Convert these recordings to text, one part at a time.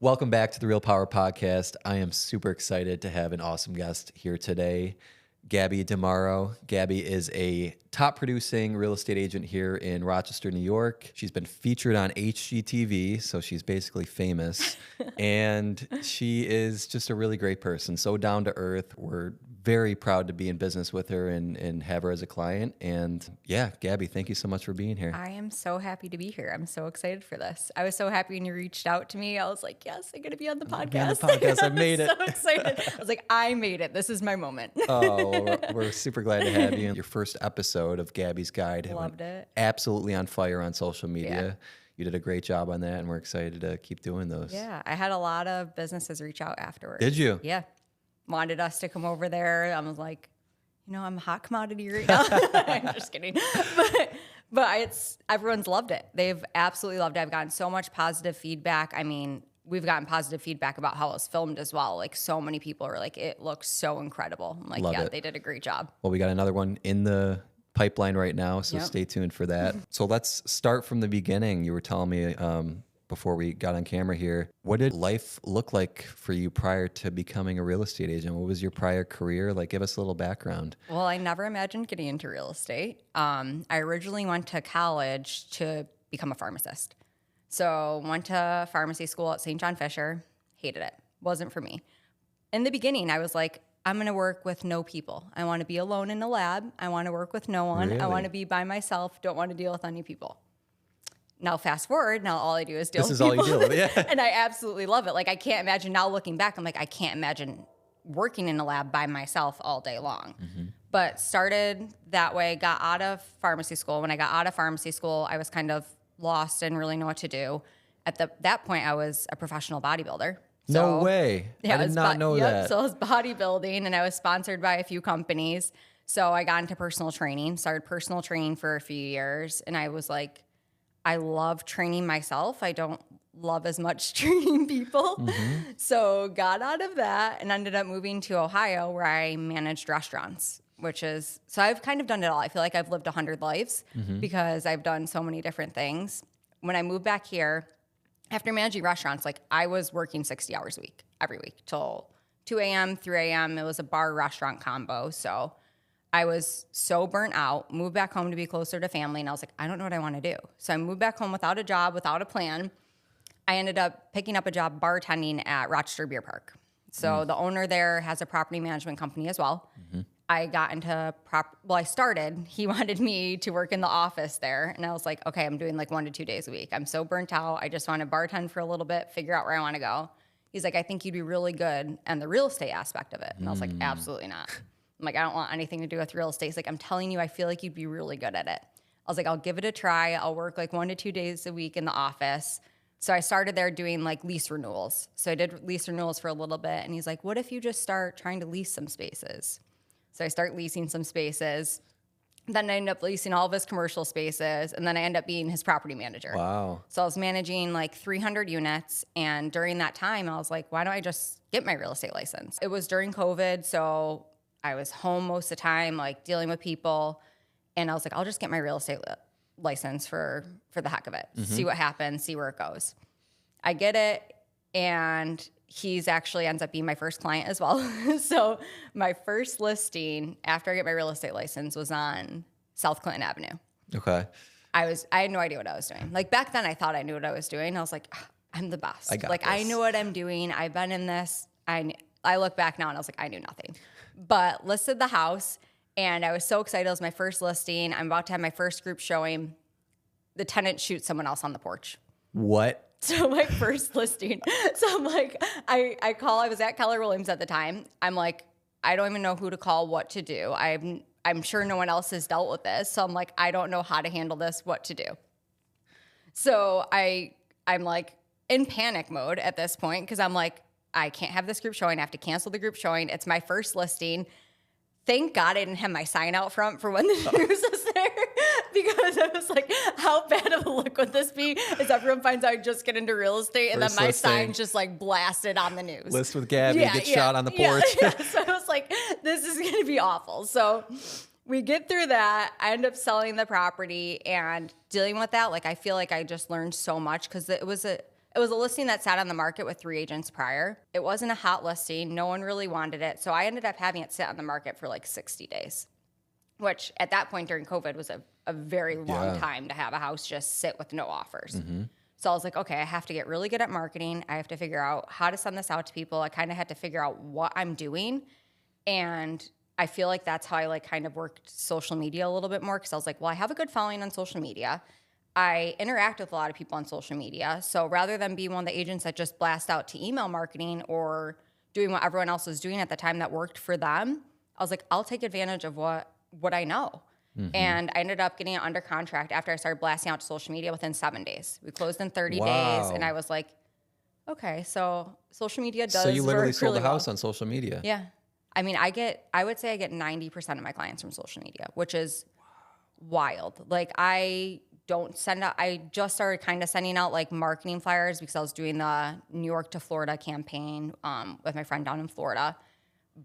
Welcome back to the Real Power Podcast. I am super excited to have an awesome guest here today, Gabby Dimauro. Gabby is a top producing real estate agent here in Rochester, New York. She's been featured on HGTV, so she's basically famous. And she is just a really great person, so down to earth. We're very proud to be in business with her and have her as a client. And yeah, Gabby, thank you so much for being here. I am so happy to be here. I'm so excited for this. I was so happy when you reached out to me. I was like, yes, I'm going to be on the podcast. Be on the podcast. I made it. So excited. I was like, I made it. This is my moment. Oh, well, we're super glad to have you. Your first episode of Gabby's Guide Loved it. Absolutely on fire on social media. Yeah. You did a great job on that, and we're excited to keep doing those. Yeah. I had a lot of businesses reach out afterwards. Did you? Yeah. Wanted us to come over there. I was like, I'm a hot commodity right now. I'm just kidding. But everyone's loved it. They've absolutely loved it. I've gotten so much positive feedback. I mean, we've gotten positive feedback about how it was filmed as well. Like, so many people are like, it looks so incredible. I'm like, Love yeah, it. they did a great job. Well, we got another one in the pipeline right now, so Yep. stay tuned for that. So let's start from the beginning. You were telling me before we got on camera here, what did life look like for you prior to becoming a real estate agent? What was your prior career? Like, give us a little background. Well, I never imagined getting into real estate. I originally went to college to become a pharmacist. So went to pharmacy school at St. John Fisher. Hated it. Wasn't for me. In the beginning, I was like, I'm going to work with no people. I want to be alone in a lab. I want to work with no one. Really? I want to be by myself. Don't want to deal with any people. Now, fast forward, now all I do is deal with This is all you people. deal with, yeah. And I absolutely love it. Like, I can't imagine now looking back, I'm like, I can't imagine working in a lab by myself all day long. Mm-hmm. But started that way, got out of pharmacy school. When I got out of pharmacy school, I was kind of lost and really know what to do. At that point, I was a professional bodybuilder. No way. Yeah, I did not know that. So I was bodybuilding, and I was sponsored by a few companies. So I got into personal training, started personal training for a few years, and I was like, I love training myself. I don't love as much training people. Mm-hmm. So got out of that and ended up moving to Ohio, where I managed restaurants, so I've kind of done it all. I feel like I've lived 100 lives because I've done so many different things. When I moved back here, after managing restaurants, like, I was working 60 hours a week, every week, till 2 a.m., 3 a.m. It was a bar-restaurant combo. So I was so burnt out, moved back home to be closer to family, and I was like, I don't know what I want to do. So I moved back home without a job, without a plan. I ended up picking up a job bartending at Rochester Beer Park. So the owner there has a property management company as well. I got into I started. He wanted me to work in the office there. And I was like, okay, I'm doing like 1 to 2 days a week. I'm so burnt out. I just want to bartend for a little bit, figure out where I want to go. He's like, I think you'd be really good in the real estate aspect of it. And I was like, absolutely not. I'm like, I don't want anything to do with real estate. He's like, I'm telling you, I feel like you'd be really good at it. I was like, I'll give it a try. I'll work like 1 to 2 days a week in the office. So I started there doing like lease renewals. So I did lease renewals for a little bit. And he's like, what if you just start trying to lease some spaces? So I start leasing some spaces. Then I end up leasing all of his commercial spaces. And then I end up being his property manager. Wow. So I was managing like 300 units. And during that time, I was like, why don't I just get my real estate license? It was during COVID. So I was home most of the time, like dealing with people. And I was like, I'll just get my real estate license for the heck of it. See what happens, see where it goes. I get it. And he's actually ends up being my first client as well. So my first listing after I get my real estate license was on South Clinton Avenue. Okay. I had no idea what I was doing. Like, back then I thought I knew what I was doing. I was like, I'm the best. I know what I'm doing. I've been in this. I look back now and I was like, I knew nothing. But listed the house and I was so excited. It was my first listing. I'm about to have my first group showing. The tenant shoots someone else on the porch. What? So my first listing. So I'm like, I was at Keller Williams at the time. I'm like, I don't even know who to call, what to do. I'm sure no one else has dealt with this. So I'm like, I don't know how to handle this, what to do. So I'm like in panic mode at this point because I'm like, I can't have this group showing. I have to cancel the group showing. It's my first listing. Thank God I didn't have my sign out front for when the news was there because I was like, how bad of a look would this be as everyone finds out I just get into real estate and First then my listing. sign just like blasted on the news. List with Gabby, get shot on the porch. So I was like, this is going to be awful. So we get through that. I end up selling the property and dealing with that. Like, I feel like I just learned so much because it was It was a listing that sat on the market with 3 agents prior. It wasn't a hot listing. No one really wanted it. So I ended up having it sit on the market for like 60 days, which at that point during COVID was a very long time to have a house just sit with no offers. So I was like, okay, I have to get really good at marketing. I have to figure out how to send this out to people. I kind of had to figure out what I'm doing. And I feel like that's how I like kind of worked social media a little bit more, because I was like, well, I have a good following on social media. I interact with a lot of people on social media. So rather than be one of the agents that just blast out to email marketing or doing what everyone else was doing at the time that worked for them, I was like, I'll take advantage of what I know. And I ended up getting it under contract after I started blasting out to social media within 7 days. We closed in 30 days, and I was like, okay, so social media does. So you literally work sold really a house well. on social media. Yeah. I mean, I would say I get 90% of my clients from social media, which is wild. Like I just started kind of sending out like marketing flyers because I was doing the New York to Florida campaign with my friend down in Florida.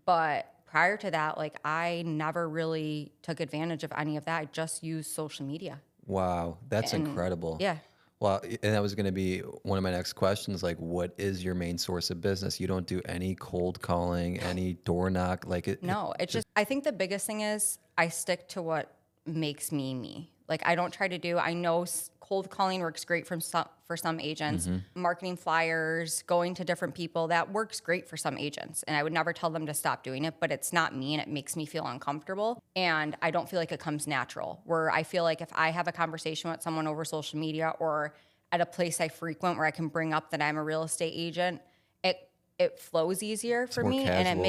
But prior to that, like I never really took advantage of any of that. I just used social media. Wow, that's incredible. Yeah. Well, and that was going to be one of my next questions. Like, what is your main source of business? You don't do any cold calling, any door knock, like it. No, it's just, I think the biggest thing is I stick to what makes me me. Like I don't try to do, I know cold calling works great for some agents. Marketing flyers, going to different people, that works great for some agents. And I would never tell them to stop doing it, but it's not me and it makes me feel uncomfortable. And I don't feel like it comes natural, where I feel like if I have a conversation with someone over social media or at a place I frequent where I can bring up that I'm a real estate agent, it flows easier for me, casual, and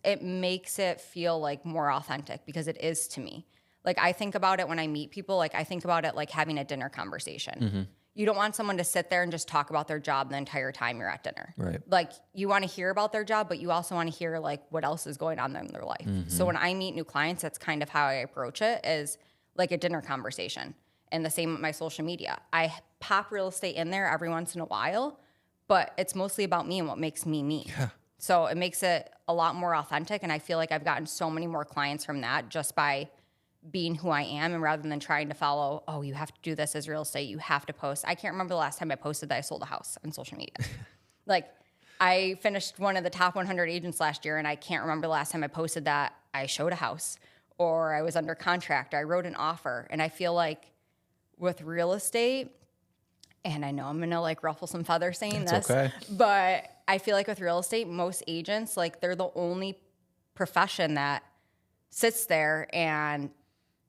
it makes it feel like more authentic, because it is to me. Like I think about it when I meet people, like I think about it like having a dinner conversation. You don't want someone to sit there and just talk about their job the entire time you're at dinner. Right. Like you want to hear about their job, but you also want to hear like what else is going on in their life. So when I meet new clients, that's kind of how I approach it, is like a dinner conversation. And the same with my social media. I pop real estate in there every once in a while, but it's mostly about me and what makes me me. Yeah. So it makes it a lot more authentic. And I feel like I've gotten so many more clients from that just by being who I am, and rather than trying to follow, oh, you have to do this as real estate, you have to post. I can't remember the last time I posted that I sold a house on social media. Like I finished one of the top 100 agents last year, and I can't remember the last time I posted that I showed a house or I was under contract or I wrote an offer. And I feel like with real estate, and I know I'm going to like ruffle some feathers saying this, okay. but I feel like with real estate, most agents, like they're the only profession that sits there and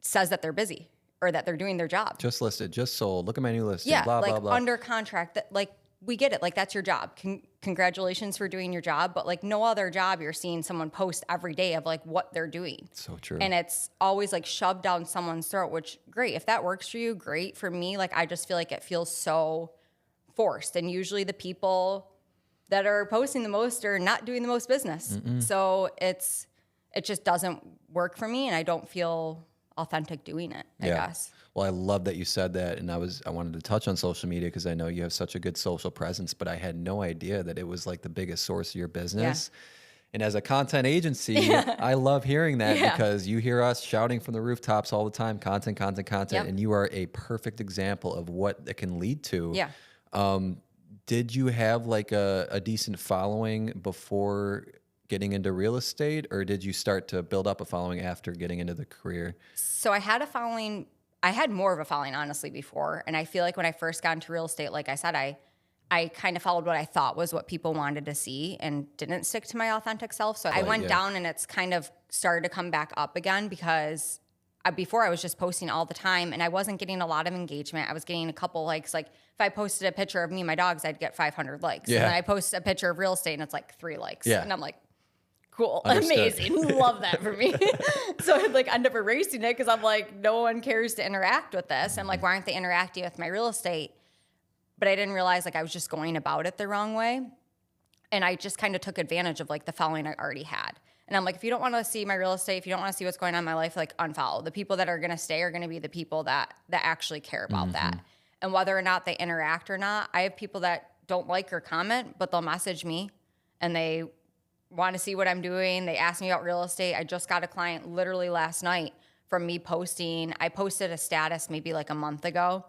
says that they're busy or that they're doing their job. Just listed, just sold. Look at my new listing. Yeah, blah, like blah, blah. under contract. That like we get it. Like that's your job. Congratulations for doing your job. But like no other job, you're seeing someone post every day of like what they're doing. So true. And it's always like shoved down someone's throat. Which great, if that works for you, great. For me, like I just feel like it feels so forced. And usually the people that are posting the most are not doing the most business. So it just doesn't work for me, and I don't feel authentic doing it, I guess. Well, I love that you said that, and I wanted to touch on social media because I know you have such a good social presence, but I had no idea that it was like the biggest source of your business. And as a content agency, I love hearing that because you hear us shouting from the rooftops all the time, content, content, content, and you are a perfect example of what it can lead to. Did you have like a decent following before getting into real estate, or did you start to build up a following after getting into the career? So I had a following. I had more of a following, honestly, before. And I feel like when I first got into real estate, like I said, I kind of followed what I thought was what people wanted to see and didn't stick to my authentic self. So I went down, and it's kind of started to come back up again, because before I was just posting all the time and I wasn't getting a lot of engagement. I was getting a couple likes. Like if I posted a picture of me and my dogs, I'd get 500 likes. And then I posted a picture of real estate and it's like 3 likes. And I'm like, cool, amazing, love that for me. So I'd like end up erasing it because I'm like, no one cares to interact with this. I'm like, why aren't they interacting with my real estate? But I didn't realize like I was just going about it the wrong way. And I just kind of took advantage of like the following I already had. And I'm like, if you don't want to see my real estate, if you don't want to see what's going on in my life, like unfollow. The people that are going to stay are going to be the people that actually care about that. And whether or not they interact or not, I have people that don't like or comment, but they'll message me and they want to see what I'm doing. They ask me about real estate. I just got a client literally last night from me posting. I posted a status maybe like a month ago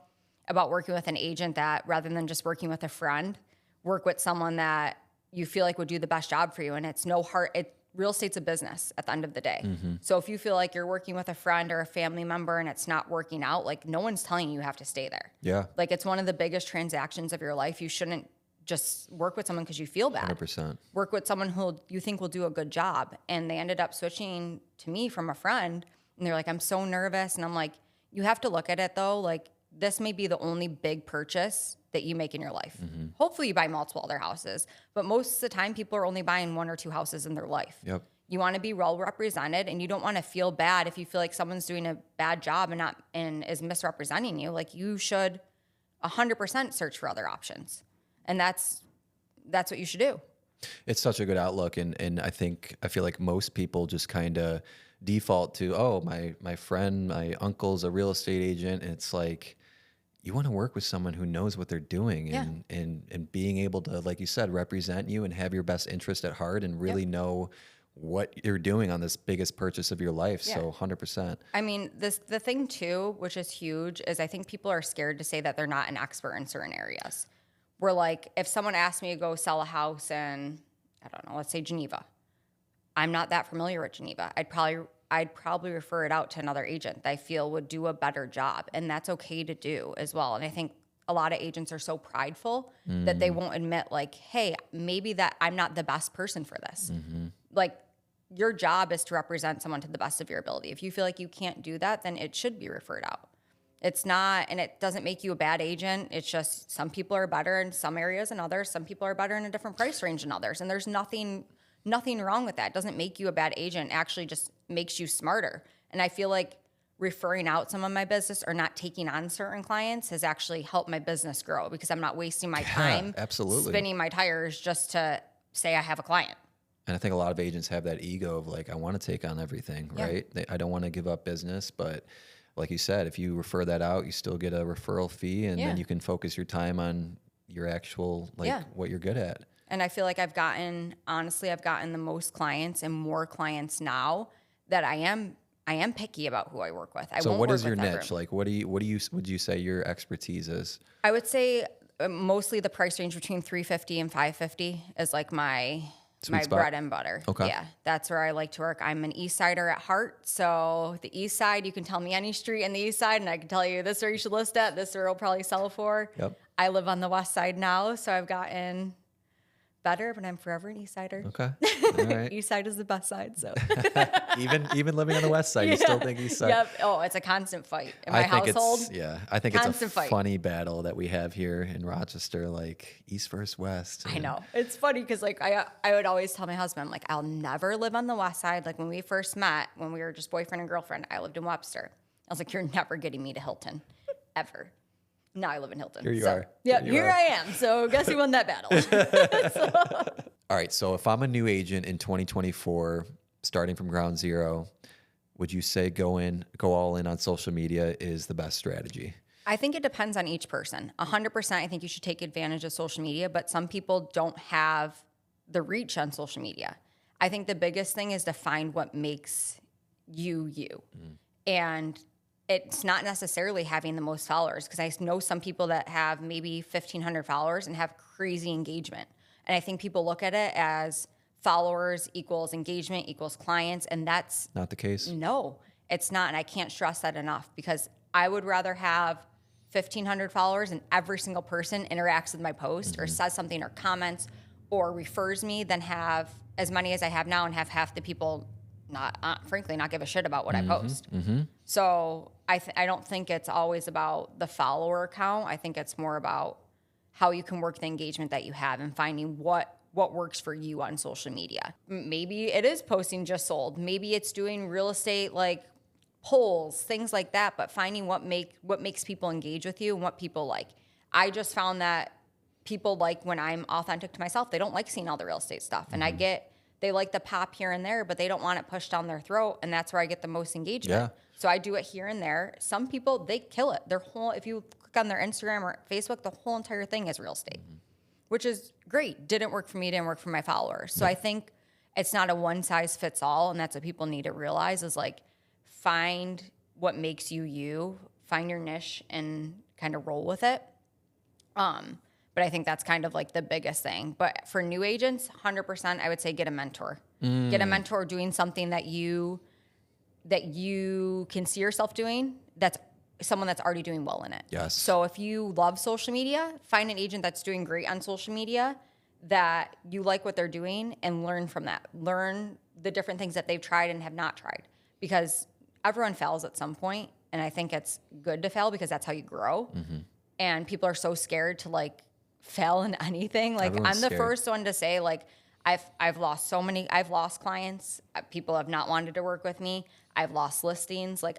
about working with an agent that rather than just working with a friend, work with someone that you feel like would do the best job for you. And it's no hard, real estate's a business at the end of the day. So if you feel like you're working with a friend or a family member and it's not working out, like no one's telling you have to stay there. Yeah. Like it's one of the biggest transactions of your life. You shouldn't just work with someone because you feel bad. 100%. Work with someone who you think will do a good job. And they ended up switching to me from a friend. And they're like, I'm so nervous. And I'm like, you have to look at it though. Like this may be the only big purchase that you make in your life. Hopefully you buy multiple other houses, but most of the time people are only buying 1 or 2 houses in their life. Yep. You want to be well represented, and you don't want to feel bad if you feel like someone's doing a bad job and is misrepresenting you. Like you should 100% search for other options. And that's what you should do. It's such a good outlook. And I feel like most people just kind of default to, oh, my friend, my uncle's a real estate agent. And it's like, you want to work with someone who knows what they're doing and being able to, like you said, represent you and have your best interest at heart and really know what you're doing on this biggest purchase of your life. Yeah. So 100%. I mean, the thing too, which is huge, is I think people are scared to say that they're not an expert in certain areas. Where like, if someone asked me to go sell a house in, I don't know, let's say Geneva, I'm not that familiar with Geneva. I'd probably refer it out to another agent that I feel would do a better job. And that's okay to do as well. And I think a lot of agents are so prideful that they won't admit like, hey, maybe that I'm not the best person for this. Like your job is to represent someone to the best of your ability. If you feel like you can't do that, then it should be referred out. It's not, and it doesn't make you a bad agent. It's just some people are better in some areas than others. Some people are better in a different price range than others. And there's nothing wrong with that. It doesn't make you a bad agent. It actually just makes you smarter. And I feel like referring out some of my business or not taking on certain clients has actually helped my business grow because I'm not wasting my time spinning my tires just to say I have a client. And I think a lot of agents have that ego of like, I want to take on everything, right? I don't want to give up business, but like you said, if you refer that out, you still get a referral fee and then you can focus your time on your actual, what you're good at. And I feel like I've gotten the most clients and more clients now that I am picky about who I work with. So what is your niche? Like, would you say your expertise is? I would say mostly the price range between $350 and $550 is like my bread and butter. Okay. Yeah, that's where I like to work. I'm an East Sider at heart. So the East Side, you can tell me any street in the East Side and I can tell you this is where you should list at, this is where it'll probably sell for. Yep. I live on the West Side now, so I've gotten better, but I'm forever an East Sider. Okay. All right. East Side is the best side. So even living on the West Side, you still think East Side. Yep. Oh, it's a constant fight in my household. I think it's a fight. funny battle that we have here in Rochester, like East versus West. I know. It's funny because like I would always tell my husband, I'm like, I'll never live on the West Side. Like when we first met, when we were just boyfriend and girlfriend, I lived in Webster. I was like, you're never getting me to Hilton, ever. Now I live in Hilton. Here you are. Yeah, here I am. So guess who won that battle? All right. So if I'm a new agent in 2024, starting from ground zero, would you say go all in on social media is the best strategy? I think it depends on each person. 100%, I think you should take advantage of social media, but some people don't have the reach on social media. I think the biggest thing is to find what makes you. And it's not necessarily having the most followers, because I know some people that have maybe 1,500 followers and have crazy engagement. And I think people look at it as followers equals engagement equals clients, and that's not the case. No, it's not. And I can't stress that enough, because I would rather have 1,500 followers and every single person interacts with my post or says something or comments or refers me than have as many as I have now and have half the people frankly not give a shit about what I post. So I don't think it's always about the follower count. I think it's more about how you can work the engagement that you have and finding what works for you on social media. Maybe it is posting just sold. Maybe it's doing real estate like polls, things like that, but finding what makes people engage with you and what people like. I just found that people like when I'm authentic to myself. They don't like seeing all the real estate stuff. And they like the pop here and there, but they don't want it pushed down their throat, and that's where I get the most engagement. Yeah. So I do it here and there. Some people, they kill it. If you click on their Instagram or Facebook, the whole entire thing is real estate, which is great. Didn't work for me, didn't work for my followers. So I think it's not a one size fits all, and that's what people need to realize is like find what makes you, find your niche, and kind of roll with it. But I think that's kind of like the biggest thing. But for new agents, 100%, I would say get a mentor. Get a mentor doing something that you can see yourself doing, that's someone that's already doing well in it. Yes. So if you love social media, find an agent that's doing great on social media, that you like what they're doing, and learn from that. Learn the different things that they've tried and have not tried, because everyone fails at some point, and I think it's good to fail because that's how you grow. And people are so scared to like fail in anything. Like Everyone's I'm the scared. first one to say, like, I've lost clients. People have not wanted to work with me. I've lost listings. Like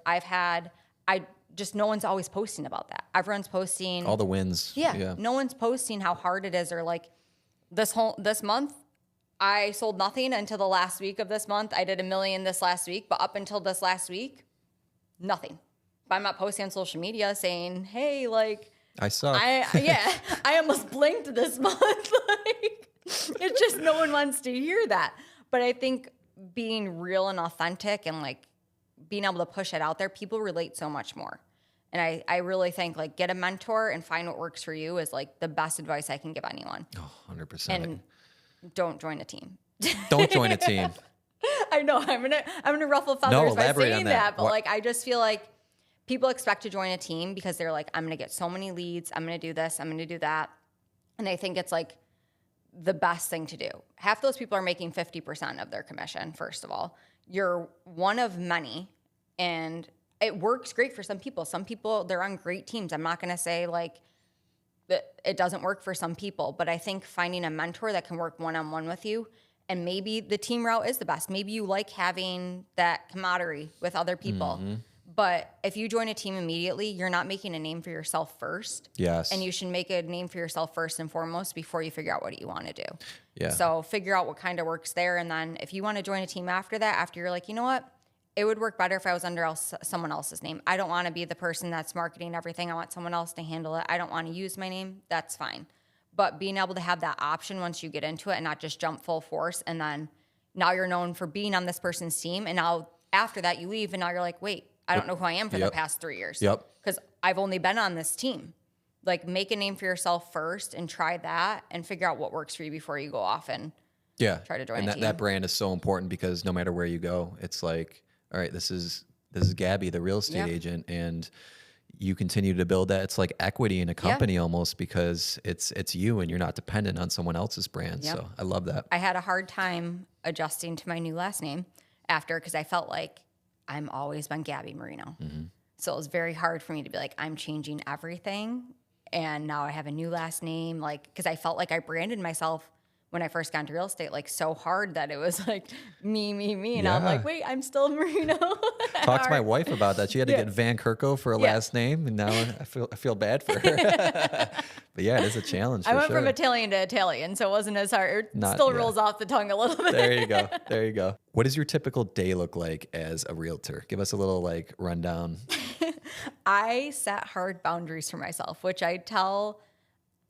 no one's always posting about that. Everyone's posting All the wins. Yeah. No one's posting how hard it is, or like this month I sold nothing until the last week of this month. I did $1 million this last week, but up until this last week, nothing. But I'm not posting on social media saying, hey, like I suck. I almost blinked this month. Like, it's just no one wants to hear that. But I think being real and authentic and like being able to push it out there, people relate so much more. And I really think like get a mentor and find what works for you is like the best advice I can give anyone. Oh, 100%. And don't join a team. Don't join a team. I know I'm gonna ruffle feathers by elaborate saying on that. but like I just feel like people expect to join a team because they're like, I'm gonna get so many leads, I'm gonna do this, I'm gonna do that. And they think it's like the best thing to do. Half those people are making 50% of their commission, first of all. You're one of many, and it works great for some people. Some people, they're on great teams. I'm not going to say like that it doesn't work for some people, but I think finding a mentor that can work one-on-one with you, and maybe the team route is the best. Maybe you like having that camaraderie with other people. But if you join a team immediately, you're not making a name for yourself first. Yes. And you should make a name for yourself first and foremost before you figure out what you want to do. Yeah. So figure out what kind of works there. And then if you want to join a team after that, after you're like, you know what? It would work better if I was under someone else's name. I don't want to be the person that's marketing everything. I want someone else to handle it. I don't want to use my name. That's fine. But being able to have that option once you get into it and not just jump full force. And then now you're known for being on this person's team. And now after that you leave and now you're like, wait, I don't know who I am for the past 3 years. Yep. Because I've only been on this team. Like make a name for yourself first and try that and figure out what works for you before you go off and try to join and a team. that brand is so important because no matter where you go, it's like, all right, this is Gabby, the real estate agent, and you continue to build that. It's like equity in a company almost because it's you and you're not dependent on someone else's brand. So I love that. I had a hard time adjusting to my new last name because I felt like I'm always been Gabby Marino. So it was very hard for me to be like, I'm changing everything. And now I have a new last name, like, because I felt like I branded myself when I first got into real estate, like so hard that it was like me. And I'm like, wait, I'm still Marino. Talked to my wife about that. She had to get Van Kirko for a last name. And now I feel bad for her. But yeah, it is a challenge. I went from Italian to Italian, so it wasn't as hard. It still rolls off the tongue a little bit. There you go. What does your typical day look like as a realtor? Give us a little like rundown. I set hard boundaries for myself, which I tell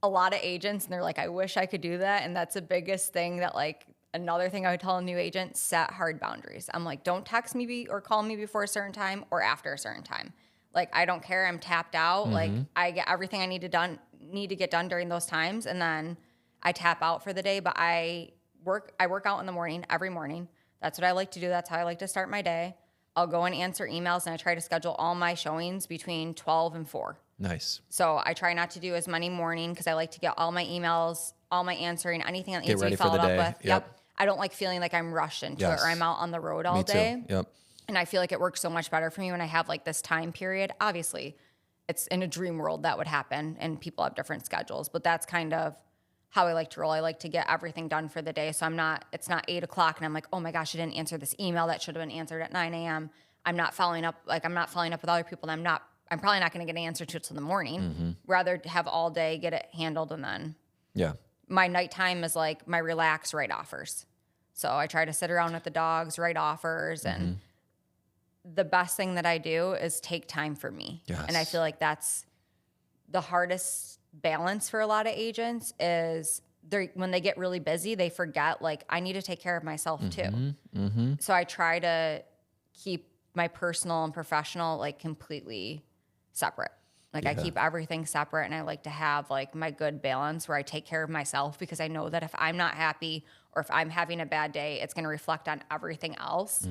a lot of agents, and they're like, I wish I could do that. And that's the biggest thing that like, another thing I would tell a new agent, set hard boundaries. I'm like, don't text me or call me before a certain time or after a certain time. Like, I don't care. I'm tapped out. Like I get everything I need to get done during those times. And then I tap out for the day, but I work out in the morning, every morning. That's what I like to do. That's how I like to start my day. I'll go and answer emails, and I try to schedule all my showings between 12 and 4. Nice. So I try not to do as many morning because I like to get all my emails, all my answering, anything that needs to be followed up with. Yep. I don't like feeling like I'm rushed into it or I'm out on the road all day. Yep. And I feel like it works so much better for me when I have like this time period. Obviously, it's in a dream world that would happen and people have different schedules, but that's kind of how I like to roll. I like to get everything done for the day. So it's not 8 o'clock and I'm like, oh my gosh, I didn't answer this email that should have been answered at 9 a.m. I'm not following up with other people, and I'm probably not going to get an answer to it till the morning. Rather have all day, get it handled, and then my nighttime is like my relax, write offers. So I try to sit around with the dogs, write offers, and the best thing that I do is take time for me. Yes. And I feel like that's the hardest balance for a lot of agents is when they get really busy, they forget, like, I need to take care of myself too. So I try to keep my personal and professional like completely separate. Like I keep everything separate, and I like to have like my good balance where I take care of myself, because I know that if I'm not happy or if I'm having a bad day, it's going to reflect on everything else.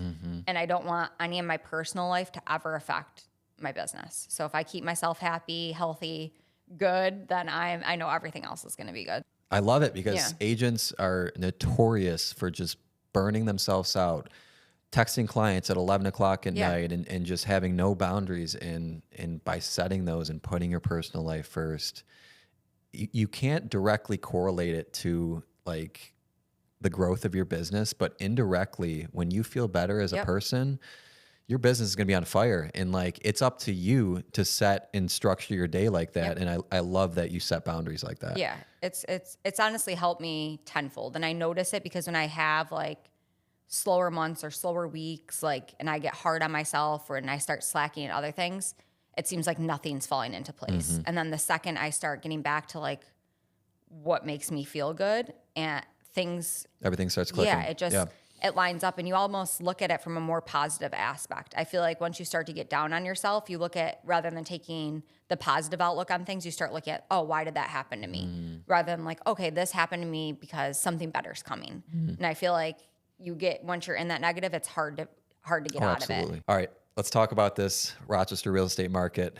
And I don't want any of my personal life to ever affect my business. So if I keep myself happy, healthy, good, then I know everything else is going to be good. I love it because agents are notorious for just burning themselves out, texting clients at 11 o'clock at night, and just having no boundaries. And by setting those and putting your personal life first, you can't directly correlate it to like the growth of your business, but indirectly, when you feel better as a person, your business is going to be on fire. And like, it's up to you to set and structure your day like that. And I love that you set boundaries like that. Yeah. It's honestly helped me tenfold. And I notice it because when I have like slower months or slower weeks, like, and I get hard on myself, and I start slacking at other things, it seems like nothing's falling into place. And then the second I start getting back to like what makes me feel good, and everything starts clicking. Yeah, it just it lines up, and you almost look at it from a more positive aspect. I feel like once you start to get down on yourself, you look at, rather than taking the positive outlook on things, you start looking at, oh, why did that happen to me? Rather than like, okay, this happened to me because something better's coming. And I feel like once you're in that negative, it's hard to get out of it. All right, let's talk about this Rochester real estate market.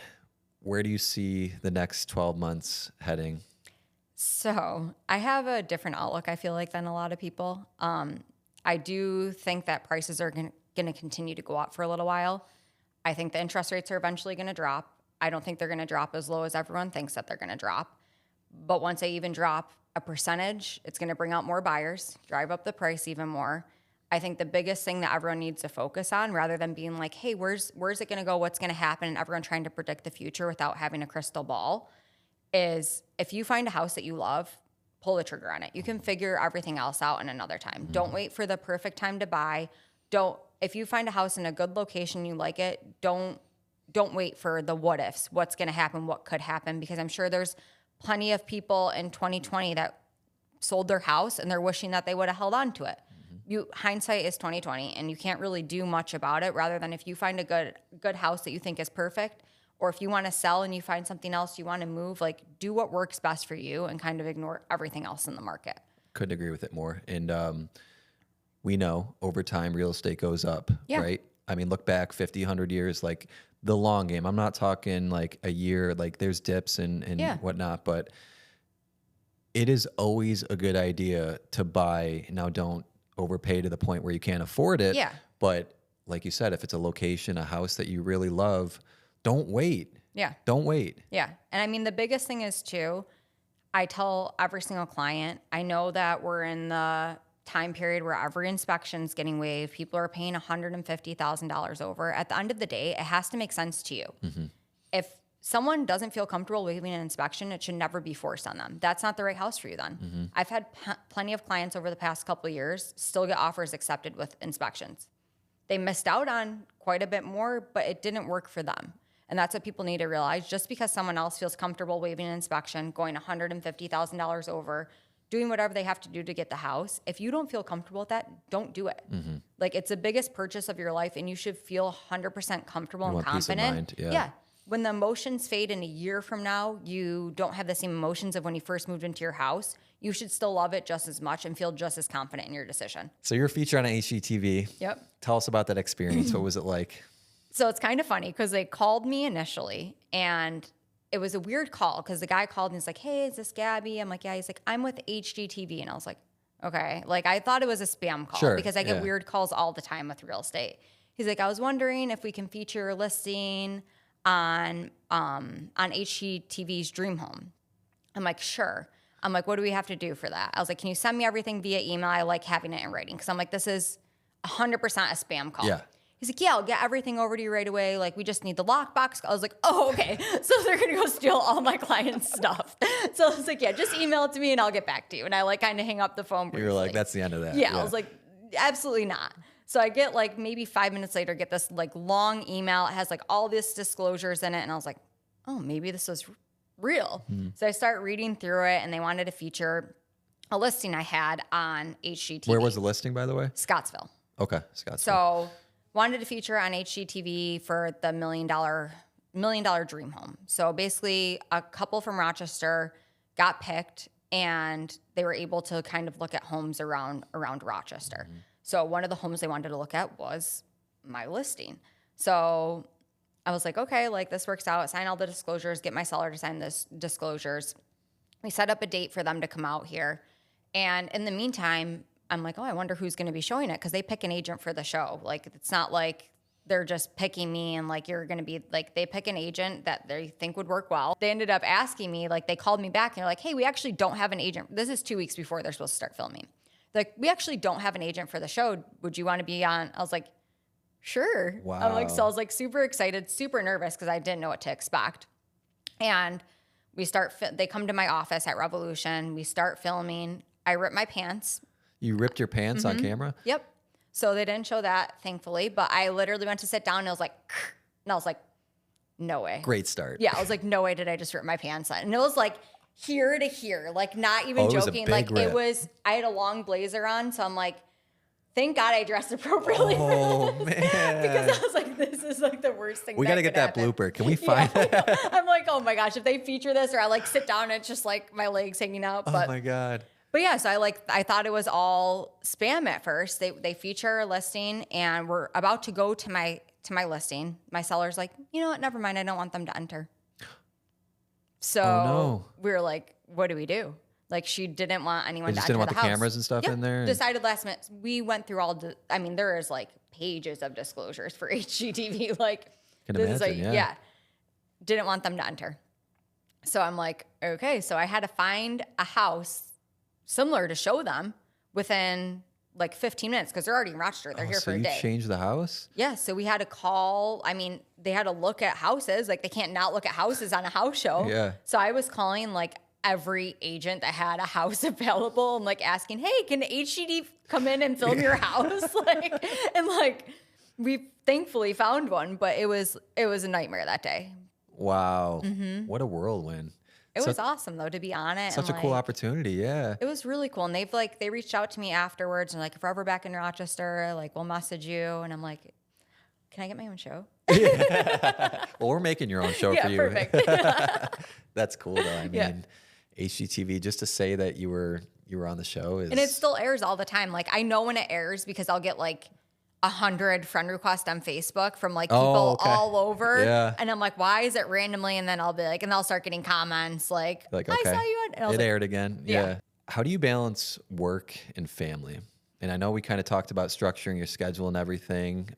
Where do you see the next 12 months heading? So I have a different outlook, I feel like, than a lot of people. I do think that prices are going to continue to go up for a little while. I think the interest rates are eventually going to drop. I don't think they're going to drop as low as everyone thinks that they're going to drop. But once they even drop a percentage, it's going to bring out more buyers, drive up the price even more. I think the biggest thing that everyone needs to focus on, rather than being like, hey, where's it going to go? What's going to happen? And everyone trying to predict the future without having a crystal ball, is if you find a house that you love, pull the trigger on it. You can figure everything else out in another time. Don't wait for the perfect time to buy. If you find a house in a good location, you like it, don't wait for the what ifs. What's going to happen? What could happen? Because I'm sure there's plenty of people in 2020 that sold their house and they're wishing that they would have held on to it. Hindsight is 2020, and you can't really do much about it, rather than if you find a good house that you think is perfect, or if you want to sell and you find something else you want to move, like, do what works best for you and kind of ignore everything else in the market. Couldn't agree with it more. And we know over time real estate goes up, right? I mean, look back 50, 100 years, like the long game. I'm not talking like a year, like there's dips and whatnot, but it is always a good idea to buy. Now, don't overpay to the point where you can't afford it. Yeah. But like you said, if it's a location, a house that you really love, don't wait. Yeah. Don't wait. Yeah. And I mean, the biggest thing is too, I tell every single client, I know that we're in the time period where every inspection's getting waived. People are paying $150,000 over. At the end of the day, it has to make sense to you. If someone doesn't feel comfortable waiving an inspection, it should never be forced on them. That's not the right house for you then. I've had plenty of clients over the past couple of years still get offers accepted with inspections. They missed out on quite a bit more, but it didn't work for them. And that's what people need to realize. Just because someone else feels comfortable waiving an inspection, going $150,000 over, doing whatever they have to do to get the house, if you don't feel comfortable with that, don't do it. Like, it's the biggest purchase of your life, and you should feel 100% comfortable and confident. Peace of mind. When the emotions fade in a year from now, you don't have the same emotions of when you first moved into your house. You should still love it just as much and feel just as confident in your decision. So you're featured on HGTV. Yep. Tell us about that experience. What was it like? So it's kind of funny because they called me initially, and it was a weird call because the guy called and he's like, hey, is this Gabby? I'm like, yeah. He's like, I'm with HGTV. And I was like, okay. Like, I thought it was a spam call because I get weird calls all the time with real estate. He's like, I was wondering if we can feature a listing on HGTV's Dream Home. I'm like, sure. I'm like, what do we have to do for that? I was like, can you send me everything via email? I like having it in writing. Because I'm like, this is 100% a spam call. Yeah. He's like, yeah, I'll get everything over to you right away. Like, we just need the lockbox. I was like, oh, okay. So they're going to go steal all my clients' stuff. So I was like, yeah, just email it to me and I'll get back to you. And I like kind of hang up the phone briefly. You were like, that's the end of that. Yeah, I was like, absolutely not. So I get like maybe 5 minutes later, get this like long email. It has like all this disclosures in it. And I was like, oh, maybe this was real. So I start reading through it, and they wanted to feature a listing I had on HGTV. Where was the listing, by the way? Scottsville. Okay, Scottsville. So wanted to feature on HGTV for the $1 million $1 million dream home. So basically a couple from Rochester got picked and they were able to kind of look at homes around Rochester. So one of the homes they wanted to look at was my listing. So I was like, okay, like this works out. Sign all the disclosures, get my seller to sign this disclosures. We set up a date for them to come out here. And in the meantime, I'm like, oh, I wonder who's going to be showing it, because they pick an agent for the show. Like, it's not like they're just picking me and like you're going to be like, they pick an agent that they think would work well. They ended up asking me, like they called me back and they're like, hey, we actually don't have an agent. This is 2 weeks before they're supposed to start filming. Like, we actually don't have an agent for the show. Would you want to be on? I was like, sure. Wow. I'm like, so I was like super excited, super nervous because I didn't know what to expect. And they come to my office at Revolution. We start filming. I rip my pants. You ripped your pants on camera? Yep. So they didn't show that, thankfully, but I literally went to sit down and I was like, no way. Great start. Yeah. I was like, no way did I just rip my pants on. And it was like here to here, like not even joking. Like rip. I had a long blazer on. So I'm like, thank God I dressed appropriately. Oh, man. Because I was like, this is like the worst thing. We got to get that happen. blooper. Can we find that? I'm like, oh my gosh, if they feature this, or I like sit down and it's just like my legs hanging out. But, oh my God. But yeah, so I thought it was all spam at first. They feature a listing and we're about to go to my listing. My seller's like, you know what? Never mind. I don't want them to enter. So we were like, what do we do? Like, she didn't want anyone to enter the house. Didn't want the cameras and stuff in there? Decided last minute. We went through there is like pages of disclosures for HGTV. Like, Can imagine, yeah. Didn't want them to enter. So I'm like, okay. So I had to find a house similar to show them within like 15 minutes because they're already in Rochester. They're here for a day. So you changed the house? Yeah. So we had to call. I mean, they had to look at houses. Like, they can't not look at houses on a house show. Yeah. So I was calling like every agent that had a house available and like asking, hey, can HGTV come in and film your house? Like, we thankfully found one, but it was a nightmare that day. Wow. What a whirlwind. It was awesome though, to be on it. Such a cool opportunity. Yeah. It was really cool. And they reached out to me afterwards and like, if we're ever back in Rochester, like we'll message you. And I'm like, can I get my own show? Well, we're making your own show for you. Perfect. That's cool though. I mean, HGTV, just to say that you were on the show is... And it still airs all the time. Like, I know when it airs because I'll get like 100 friend requests on Facebook from like people all over. Yeah. And I'm like, why is it randomly? And then I'll be like, and they'll start getting comments like okay, I saw you on... And I was it like, aired again. Yeah. How do you balance work and family? And I know we kind of talked about structuring your schedule and everything.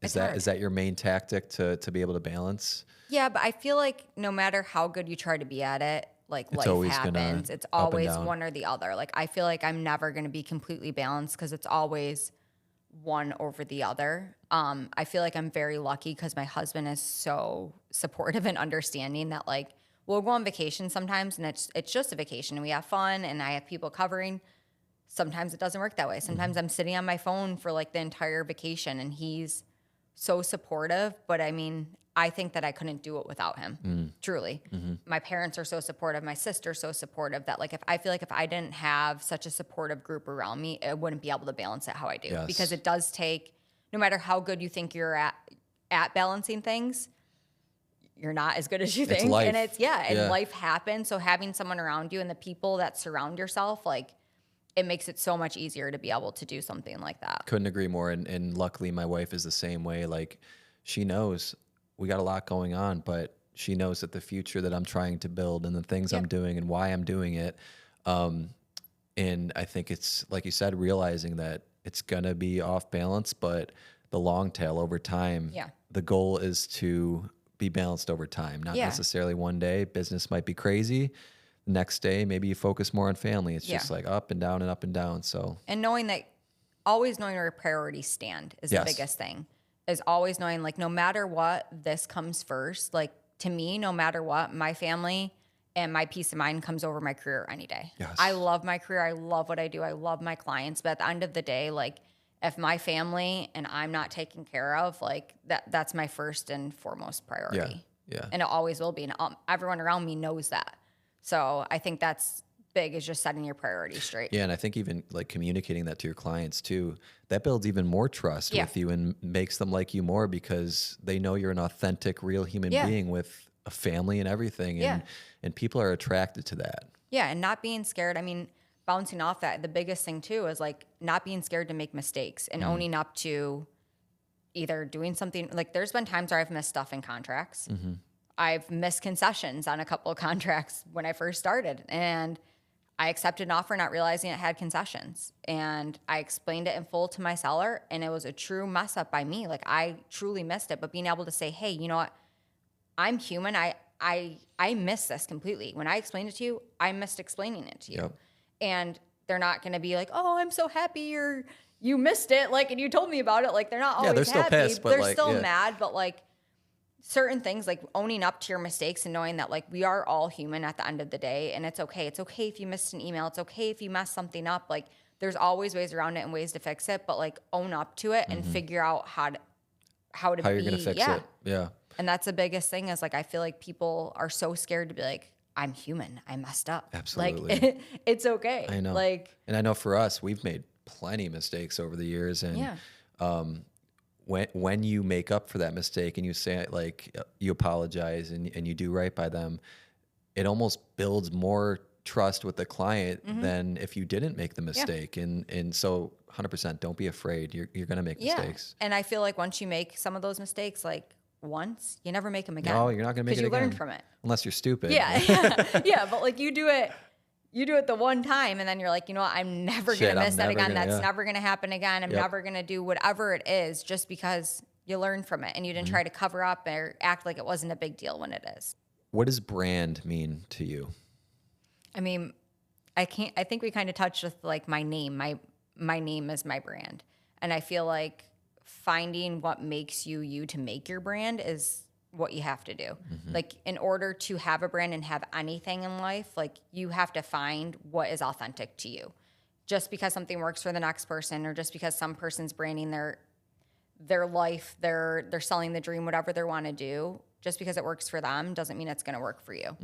Is that your main tactic to be able to balance? Yeah, but I feel like no matter how good you try to be at it, like it's life happens. It's always one or the other. Like, I feel like I'm never going to be completely balanced because it's always one over the other. I feel like I'm very lucky because my husband is so supportive and understanding that like we'll go on vacation sometimes and it's just a vacation and we have fun and I have people covering. Sometimes it doesn't work that way. Sometimes I'm sitting on my phone for like the entire vacation and he's so supportive. But I mean, I think that I couldn't do it without him, truly. My parents are so supportive. My sister's so supportive that like I feel like if I didn't have such a supportive group around me, I wouldn't be able to balance it how I do. Yes. Because it does take, no matter how good you think you're at balancing things, you're not as good as you think. Life. And life happens. So having someone around you and the people that surround yourself, like, it makes it so much easier to be able to do something like that. Couldn't agree more. And luckily my wife is the same way. Like, she knows we got a lot going on, but she knows that the future that I'm trying to build and the things I'm doing and why I'm doing it. And I think it's, like you said, realizing that it's going to be off balance, but the long tail over time, the goal is to be balanced over time, not necessarily one day. Business might be crazy. The next day, maybe you focus more on family. It's just like up and down and up and down. So, and always knowing where your priorities stand is the biggest thing. Is always knowing, like, no matter what, this comes first. Like, to me, no matter what, my family and my peace of mind comes over my career any day. Yes. I love my career. I love what I do. I love my clients. But at the end of the day, like, if my family and I'm not taken care of, like, that's my first and foremost priority. Yeah. And it always will be. And everyone around me knows that. So I think that's big is just setting your priorities straight. Yeah, and I think even like communicating that to your clients too, that builds even more trust with you and makes them like you more because they know you're an authentic, real human being with a family and everything. And people are attracted to that. Yeah, and not being scared. I mean, bouncing off that, the biggest thing too is like not being scared to make mistakes and owning up to either doing something. Like there's been times where I've missed stuff in contracts. I've missed concessions on a couple of contracts when I first started, and I accepted an offer not realizing it had concessions. And I explained it in full to my seller, and it was a true mess up by me. Like I truly missed it, but being able to say, hey, you know what? I'm human. I missed this completely. When I explained it to you, I missed explaining it to you. And they're not going to be like, oh, I'm so happy you missed it. Like, and you told me about it. Like they're not always they're still happy. pissed, but they're like, still mad, but like certain things, like owning up to your mistakes and knowing that like we are all human at the end of the day, and it's okay. It's okay if you missed an email. It's okay if you messed something up. Like there's always ways around it and ways to fix it, but like own up to it and figure out how you're going to fix it. Yeah. And that's the biggest thing is like I feel like people are so scared to be like, I'm human. I messed up. Absolutely. Like it's okay. I know. Like, and I know for us, we've made plenty of mistakes over the years, and when you make up for that mistake and you say like you apologize and you do right by them, it almost builds more trust with the client than if you didn't make the mistake. And so 100% don't be afraid. You're going to make mistakes. And I feel like once you make some of those mistakes, like once, you never make them again. No, you're not going to make it again. Because you learned from it. Unless you're stupid. Yeah. But like you do it the one time and then you're like, you know what? I'm never going to miss that again. That's never going to happen again. I'm never going to do whatever it is just because you learned from it and you didn't try to cover up or act like it wasn't a big deal when it is. What does brand mean to you? I mean, I think we kind of touched with like my name. My name is my brand. And I feel like finding what makes you to make your brand is what you have to do. Like in order to have a brand and have anything in life, like you have to find what is authentic to you. Just because something works for the next person or just because some person's branding their life, they're selling the dream, whatever they want to do, just because it works for them doesn't mean it's going to work for you.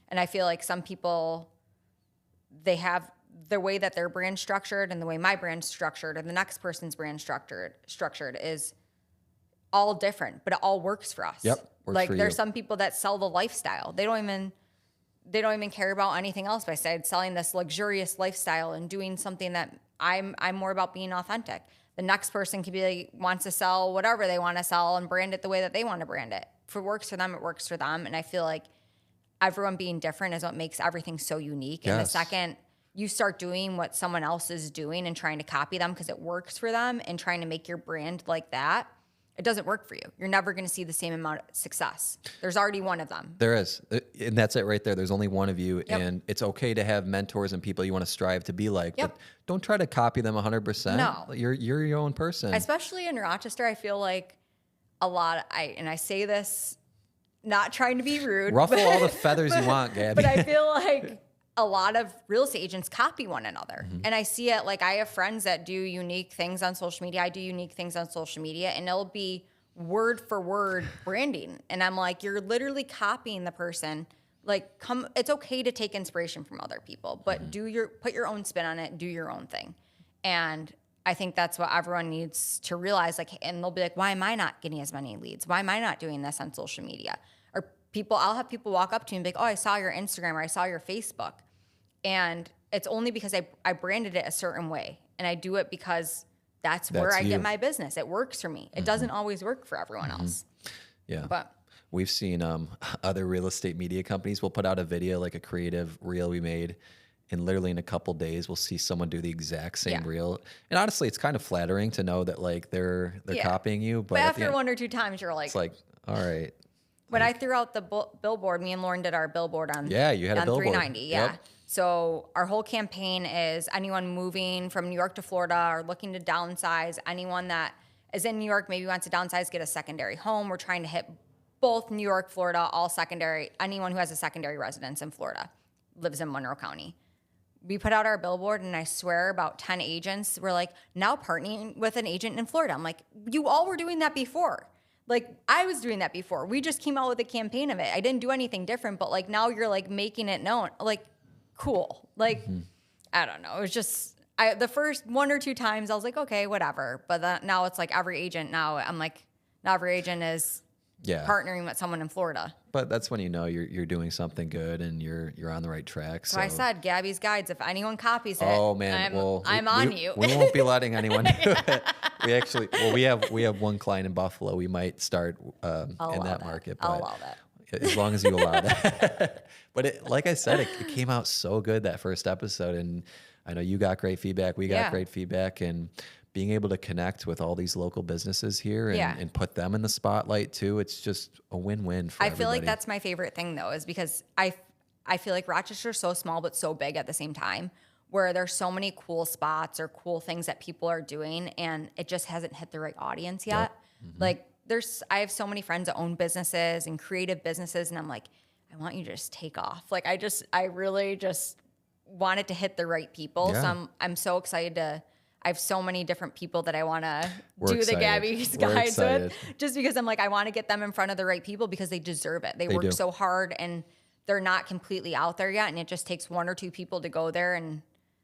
And I feel like some people, they have the way that their brand's structured and the way my brand's structured and the next person's brand structured is all different, but it all works for us. Yep. Like there's some people that sell the lifestyle. They don't even care about anything else besides selling this luxurious lifestyle and doing something that I'm more about being authentic. The next person could be like, wants to sell whatever they want to sell and brand it the way that they want to brand it. If it works for them, it works for them. And I feel like everyone being different is what makes everything so unique. And the second you start doing what someone else is doing and trying to copy them because it works for them and trying to make your brand like that, it doesn't work for you. You're never going to see the same amount of success. There's already one of them. There is. And that's it right there. There's only one of you. And it's okay to have mentors and people you want to strive to be like. But don't try to copy them 100%. No. You're your own person. Especially in Rochester, I feel like a lot, and I say this not trying to be rude. Ruffle all the feathers you want, Gabby. But I feel like a lot of real estate agents copy one another. And I see it, like I have friends that do unique things on social media. I do unique things on social media and it'll be word for word branding. And I'm like, you're literally copying the person. Like it's okay to take inspiration from other people, but put your own spin on it, do your own thing. And I think that's what everyone needs to realize. Like, and they'll be like, why am I not getting as many leads? Why am I not doing this on social media? Or I'll have people walk up to me and be like, oh, I saw your Instagram or I saw your Facebook. And it's only because I branded it a certain way. And I do it because that's where I get my business. It works for me. It doesn't always work for everyone else. Yeah. But we've seen other real estate media companies will put out a video, like a creative reel we made. And literally in a couple days, we'll see someone do the exact same reel. And honestly, it's kind of flattering to know that like they're copying you. But after one or two times, you're like, it's like, all right. When I threw out the billboard, me and Lauren did our billboard on you had a billboard. 390. Yeah. Yep. So our whole campaign is anyone moving from New York to Florida or looking to downsize, anyone that is in New York, maybe wants to downsize, get a secondary home. We're trying to hit both New York, Florida, all secondary. Anyone who has a secondary residence in Florida lives in Monroe County. We put out our billboard, and I swear about 10 agents were like, now partnering with an agent in Florida. I'm like, you all were doing that before. Like, I was doing that before. We just came out with a campaign of it. I didn't do anything different, but like now you're like making it known. Like, cool. Like, I don't know. It was just, the first 1 or 2 times I was like, okay, whatever. But now it's like every agent now, I'm like, now every agent is partnering with someone in Florida. But that's when you know you're doing something good and you're on the right track. So I said, Gabby's Guides, if anyone copies it, oh man, I'm on you. We won't be letting anyone do it. We actually, we have one client in Buffalo. We might start in that market. I'll allow that. As long as you allow that. But like I said, it came out so good that first episode, and I know you got great feedback. We got great feedback, and being able to connect with all these local businesses here and put them in the spotlight too. It's just a win-win for everybody. I feel like that's my favorite thing though, is because I feel like Rochester's so small but so big at the same time, where there's so many cool spots or cool things that people are doing, and it just hasn't hit the right audience yet. Like I have so many friends that own businesses and creative businesses, and I'm like, I want you to just take off. Like I really just want it to hit the right people. So I'm so excited I have so many different people that I want to do the Gabby's Guides with, just because I'm like, I want to get them in front of the right people because they deserve it. They work so hard and they're not completely out there yet. And it just takes 1 or 2 people to go there and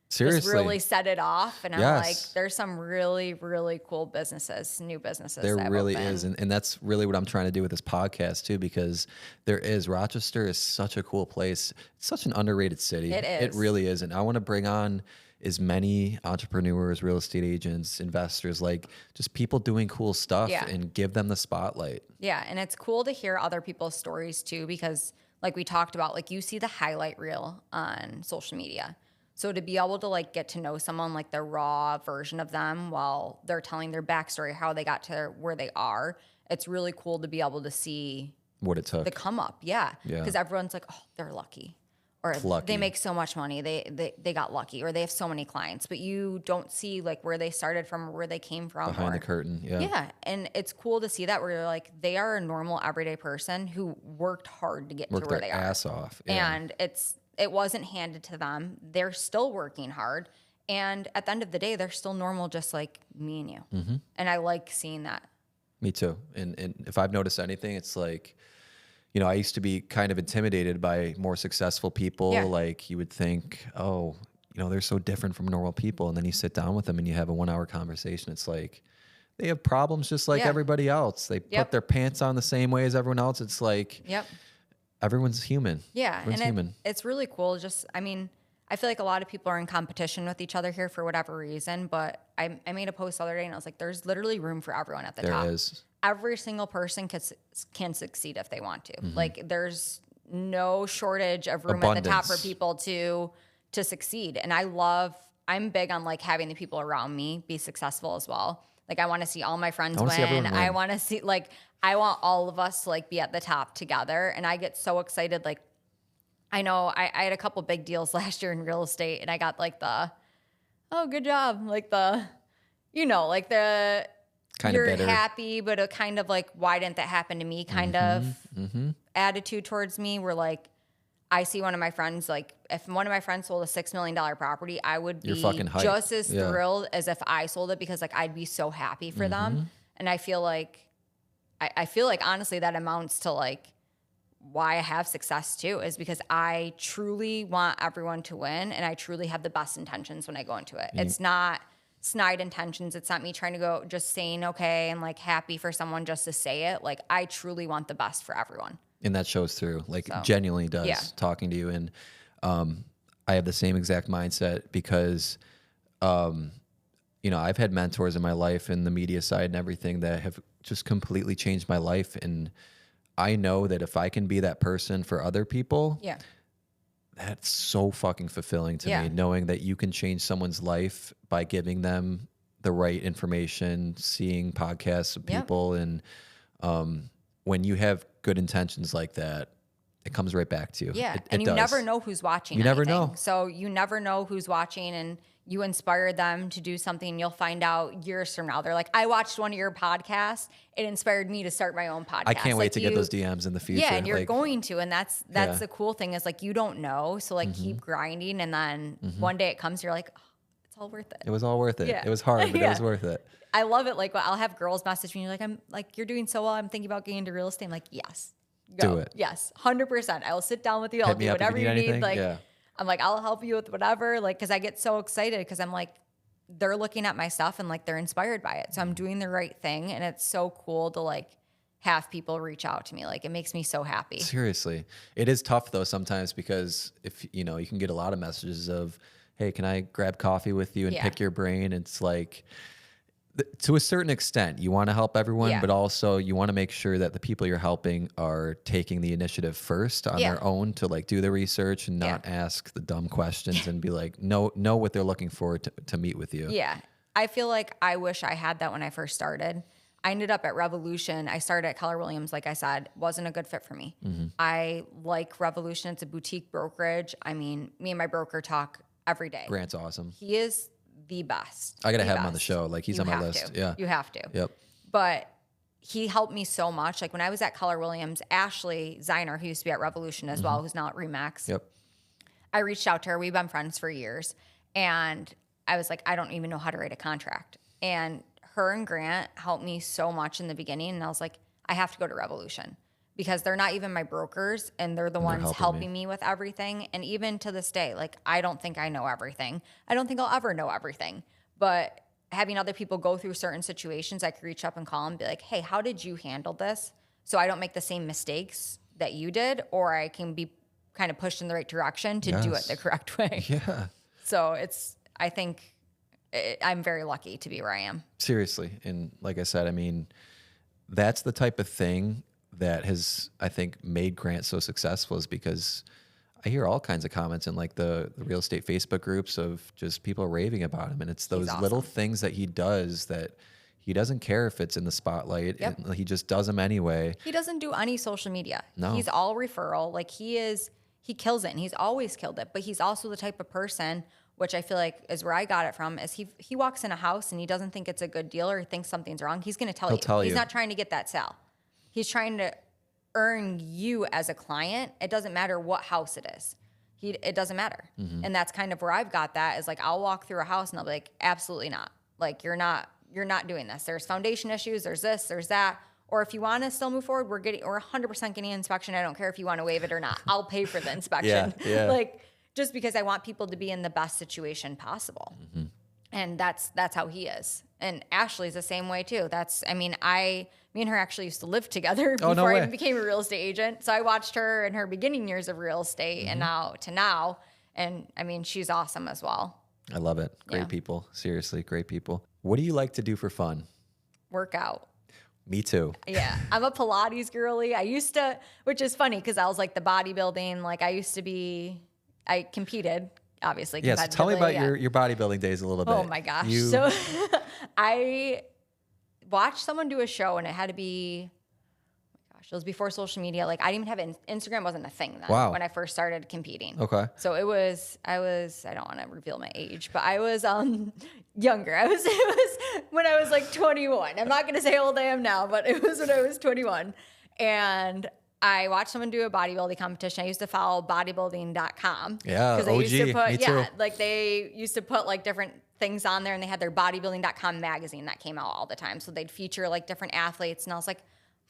just really set it off. And I'm like, there's some really, really cool businesses, new businesses. There really is. And that's really what I'm trying to do with this podcast too, because Rochester is such a cool place. It's such an underrated city. It is. It really is. And I want to bring on as many entrepreneurs, real estate agents, investors, like just people doing cool stuff and give them the spotlight. Yeah. And it's cool to hear other people's stories too, because like we talked about, like you see the highlight reel on social media. So to be able to like get to know someone, like the raw version of them while they're telling their backstory, how they got to where they are, it's really cool to be able to see what it took. The come up. Yeah. Because everyone's like, oh, they're lucky. Or they make so much money, they got lucky, or they have so many clients, but you don't see like where they started from or where they came from. Behind the curtain, Yeah, and it's cool to see that where you're like, they are a normal everyday person who worked hard to get to where they are. Worked their ass off. And it wasn't handed to them. They're still working hard. And at the end of the day, they're still normal, just like me and you. And I like seeing that. Me too. And if I've noticed anything, it's like, you know, I used to be kind of intimidated by more successful people. Like you would think, oh, you know, they're so different from normal people. And then you sit down with them and you have a 1-hour conversation. It's like, they have problems just like everybody else. They put their pants on the same way as everyone else. It's like, everyone's human. Yeah. Everyone's human. It's really cool. I feel like a lot of people are in competition with each other here for whatever reason, but I made a post the other day and I was like, there's literally room for everyone at the top. There is. Every single person can succeed if they want to. Like there's no shortage of room at the top for people to succeed. And I'm big on like having the people around me be successful as well. Like I want to see all my friends win. I want to see I want all of us to like be at the top together. And I get so excited. Like I know I had a couple big deals last year in real estate and I got like oh, good job. Like like the, kind you're of bitter. Happy, but a kind of like, why didn't that happen to me kind of attitude towards me, where like, I see one of my friends, like if one of my friends sold a $6 million property, I would be just as thrilled as if I sold it, because like, I'd be so happy for them. And I feel like, honestly, that amounts to like why I have success too, is because I truly want everyone to win. And I truly have the best intentions when I go into it. It's not snide intentions. It's not me trying to go just saying okay and like happy for someone just to say it. Like I truly want the best for everyone. And that shows through, like genuinely does talking to you. And I have the same exact mindset because, you know, I've had mentors in my life in the media side and everything that have just completely changed my life. And I know that if I can be that person for other people, that's so fucking fulfilling to me, knowing that you can change someone's life by giving them the right information, seeing podcasts of people. And when you have good intentions like that, it comes right back to you. Yeah. And you never know who's watching. You never know. So you never know who's watching, and you inspire them to do something. You'll find out years from now. They're like, I watched one of your podcasts. It inspired me to start my own podcast. I can't wait to get those DMs in the future. Yeah, and you're going to. And that's the cool thing, is like, you don't know. So like keep grinding. And then one day it comes, you're like, oh, it's all worth it. It was all worth it. It was hard, but it was worth it. I love it. Like I'll have girls message me, like, I'm like, you're doing so well. I'm thinking about getting into real estate. I'm like, yes. Go. Do it. Yes, 100%. I will sit down with you. I'll do whatever you need. Like, I'm like, I'll help you with whatever. Like, cause I get so excited cause I'm like, they're looking at my stuff and like, they're inspired by it. So I'm doing the right thing. And it's so cool to like have people reach out to me. Like it makes me so happy. Seriously. It is tough though sometimes because if, you can get a lot of messages of, hey, can I grab coffee with you and pick your brain? It's like, to a certain extent, you want to help everyone, but also you want to make sure that the people you're helping are taking the initiative first on their own to like do the research and not ask the dumb questions and be like, know what they're looking for to meet with you. Yeah. I feel like I wish I had that when I first started. I ended up at Revolution. I started at Keller Williams, like I said, wasn't a good fit for me. I like Revolution. It's a boutique brokerage. I mean, me and my broker talk every day. Grant's awesome. He is the best. I got to have him on the show. Like he's on my list. Yeah. You have to. Yep. But he helped me so much. Like when I was at Keller Williams, Ashley Ziner, who used to be at Revolution as well, who's now at Remax. Yep. I reached out to her. We've been friends for years. And I was like, I don't even know how to write a contract. And her and Grant helped me so much in the beginning. And I was like, I have to go to Revolution because they're not even my brokers and they're the ones helping me with everything. And even to this day, like, I don't think I know everything. I don't think I'll ever know everything. But having other people go through certain situations, I could reach up and call and be like, hey, how did you handle this? So I don't make the same mistakes that you did, or I can be kind of pushed in the right direction to do it the correct way. Yeah. So I think I'm very lucky to be where I am. Seriously. And like I said, I mean, that's the type of thing that has, I think, made Grant so successful is because I hear all kinds of comments in like the real estate Facebook groups of just people raving about him. And it's those little things that he does that he doesn't care if it's in the spotlight. And he just does them anyway. He doesn't do any social media. No. He's all referral. Like he kills it and he's always killed it. But he's also the type of person, which I feel like is where I got it from, is he walks in a house and he doesn't think it's a good deal or thinks something's wrong. He's going to tell you. He's not trying to get that sale. He's trying to earn you as a client. It doesn't matter what house it is. It doesn't matter. And that's kind of where I've got that is like, I'll walk through a house and I'll be like, absolutely not. Like, you're not doing this. There's foundation issues. There's this, there's that. Or if you want to still move forward, we're 100% getting an inspection. I don't care if you want to waive it or not. I'll pay for the inspection. Yeah. Like, just because I want people to be in the best situation possible. And that's how he is. And Ashley's the same way too. Me and her actually used to live together before I even became a real estate agent. So I watched her in her beginning years of real estate and now. And I mean, she's awesome as well. I love it. Great people. Seriously, great people. What do you like to do for fun? Work out. Me too. Yeah. I'm a Pilates girly. I used to, which is funny because I was like the bodybuilding. Like I competed, obviously. Yes. Yeah, so tell me about your bodybuilding days a little bit. Oh my gosh. So I watched someone do a show and it had to be, it was before social media. Like I didn't even have Instagram wasn't a thing then when I first started competing. Okay. So I don't want to reveal my age, but I was younger. It was when I was like 21. I'm not going to say how old I am now, but it was when I was 21. And I watched someone do a bodybuilding competition. I used to follow bodybuilding.com. Yeah, OG, me too. Like they used to put like different things on there and they had their bodybuilding.com magazine that came out all the time. So they'd feature like different athletes and I was like,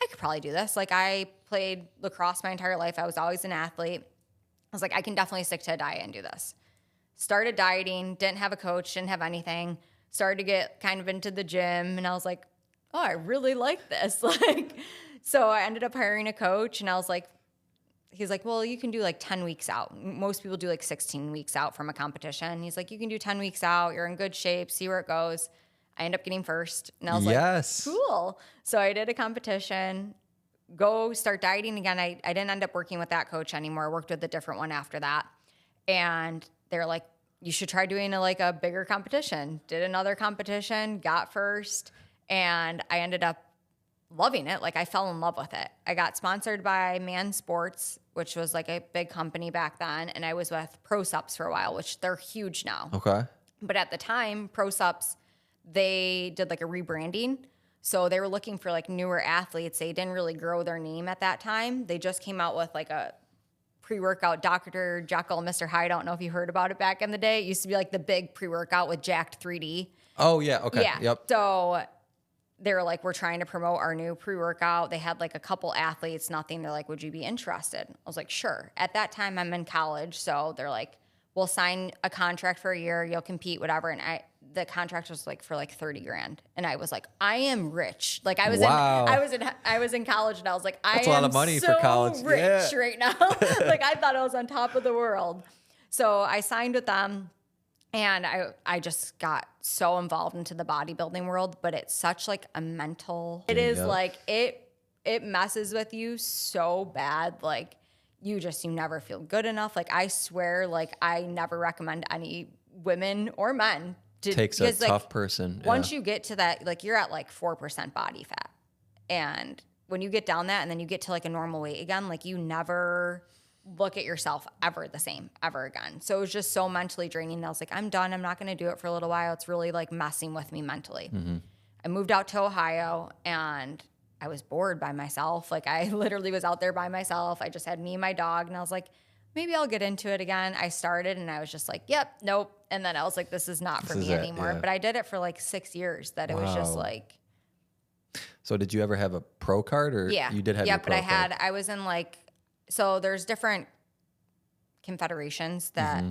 I could probably do this. Like I played lacrosse my entire life. I was always an athlete. I was like, I can definitely stick to a diet and do this. Started dieting, didn't have a coach, didn't have anything. Started to get kind of into the gym and I was like, oh, I really like this. So I ended up hiring a coach and I was like, he's like, well, you can do like 10 weeks out. Most people do like 16 weeks out from a competition. He's like, you can do 10 weeks out. You're in good shape. See where it goes. I ended up getting first. And I was like, cool. So I did a competition, go start dieting again. I didn't end up working with that coach anymore. I worked with a different one after that. And they're like, you should try doing a bigger competition. Did another competition, got first. And I ended up loving it. Like I fell in love with it. I got sponsored by Man Sports, which was like a big company back then. And I was with ProSups for a while, which they're huge now. Okay. But at the time, ProSups, they did like a rebranding. So they were looking for like newer athletes. They didn't really grow their name at that time. They just came out with like a pre-workout Dr. Jekyll, Mr. Hyde. I don't know if you heard about it back in the day. It used to be like the big pre-workout with Jacked 3D. Oh, yeah. Okay. Yeah. Yep. So they were like, we're trying to promote our new pre-workout. They had like a couple athletes, nothing. They're like, would you be interested? I was like, sure. At that time, I'm in college. So they're like, we'll sign a contract for a year, you'll compete, whatever. And the contract was like for like $30,000. And I was like, I am rich. Like I was in college and I was like, That's I a am lot of money so for college. rich right now. Like I thought I was on top of the world. So I signed with them and I just got so involved into the bodybuilding world, but it's such like a mental, it is like, it messes with you so bad. Like you never feel good enough. Like I swear, like I never recommend any women or men takes a tough person. Once you get to that, like you're at like 4% body fat. And when you get down that and then you get to like a normal weight again, like you never look at yourself ever the same ever again. So it was just so mentally draining. And I was like, I'm done. I'm not going to do it for a little while. It's really like messing with me mentally. I moved out to Ohio and I was bored by myself. Like I literally was out there by myself. I just had me and my dog and I was like, maybe I'll get into it again. I started and I was just like, yep, nope. And then I was like, this is not for me anymore. Yeah. But I did it for like 6 years that it was just like. So did you ever have a pro card or you did have your pro card? I was in like, so there's different confederations that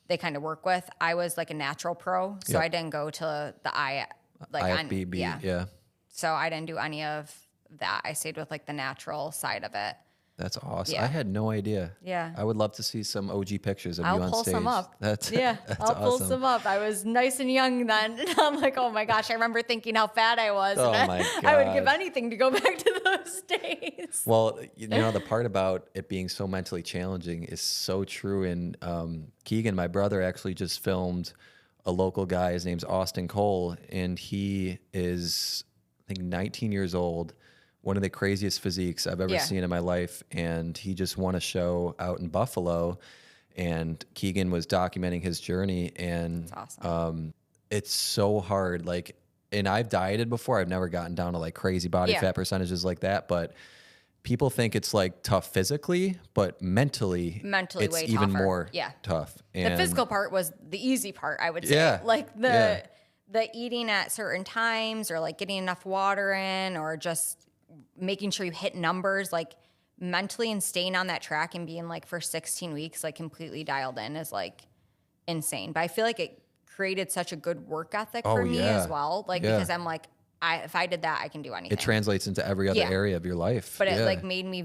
they kind of work with. I was like a natural pro. So I didn't go to the IFBB. So I didn't do any of that. I stayed with like the natural side of it. That's awesome. Yeah. I had no idea. Yeah. I would love to see some OG pictures of you on stage. I'll pull some up. That's I'll pull some up. I was nice and young then. I'm like, oh my gosh, I remember thinking how fat I was. Oh my God. I would give anything to go back to those days. Well, you know, the part about it being so mentally challenging is so true. And Keegan, my brother, actually just filmed a local guy. His name's Austin Cole, and he is, I think, 19 years old. One of the craziest physiques I've ever seen in my life. And he just won a show out in Buffalo. And Keegan was documenting his journey. And that's awesome. It's so hard. Like, and I've dieted before. I've never gotten down to like crazy body fat percentages like that. But people think it's like tough physically, but mentally it's way even tougher. More tough. And the physical part was the easy part, I would say. Yeah. Like the eating at certain times or like getting enough water in or just making sure you hit numbers, like mentally and staying on that track and being like for 16 weeks, like completely dialed in is like insane. But I feel like it created such a good work ethic for me as well. Like, because I'm like, if I did that, I can do anything. It translates into every other area of your life. But it like made me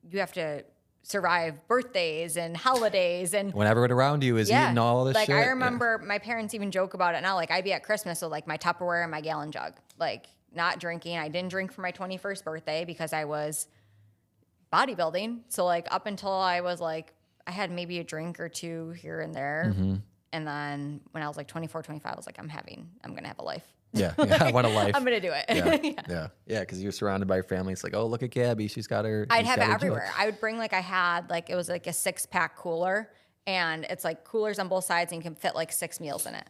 you have to survive birthdays and holidays and when everyone around you is eating all this shit. Like I remember my parents even joke about it now. Like I'd be at Christmas with like my Tupperware and my gallon jug, like not drinking. I didn't drink for my 21st birthday because I was bodybuilding. So like up until I was like, I had maybe a drink or two here and there. And then when I was like 24, 25, I was like, I'm going to have a life. Yeah, I want a life. I'm going to do it. Yeah, because you're surrounded by your family. It's like, oh, look at Gabby. She's got her. I'd have it everywhere. I would bring it was like a 6-pack cooler. And it's like coolers on both sides and you can fit like 6 meals in it.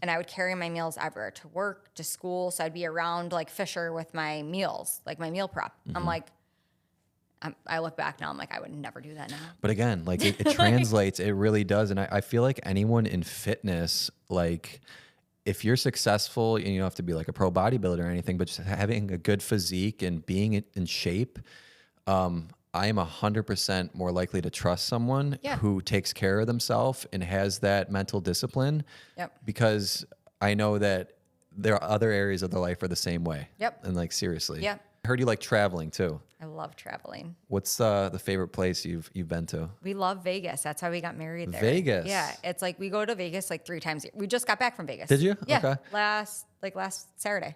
And I would carry my meals everywhere to work, to school. So I'd be around like Fisher with my meals, like my meal prep. I'm like, I look back now, I'm like, I would never do that now. But again, like it translates, it really does. And I feel like anyone in fitness, like if you're successful and you don't have to be like a pro bodybuilder or anything, but just having a good physique and being in shape, I am 100% more likely to trust someone who takes care of themselves and has that mental discipline. Because I know that there are other areas of their life are the same way. And like, seriously. I heard you like traveling too. I love traveling. What's the favorite place you've been to? We love Vegas. That's how we got married there. Vegas? Yeah. It's like we go to Vegas like 3 times a year. We just got back from Vegas. Did you? Yeah. Okay. Last Saturday.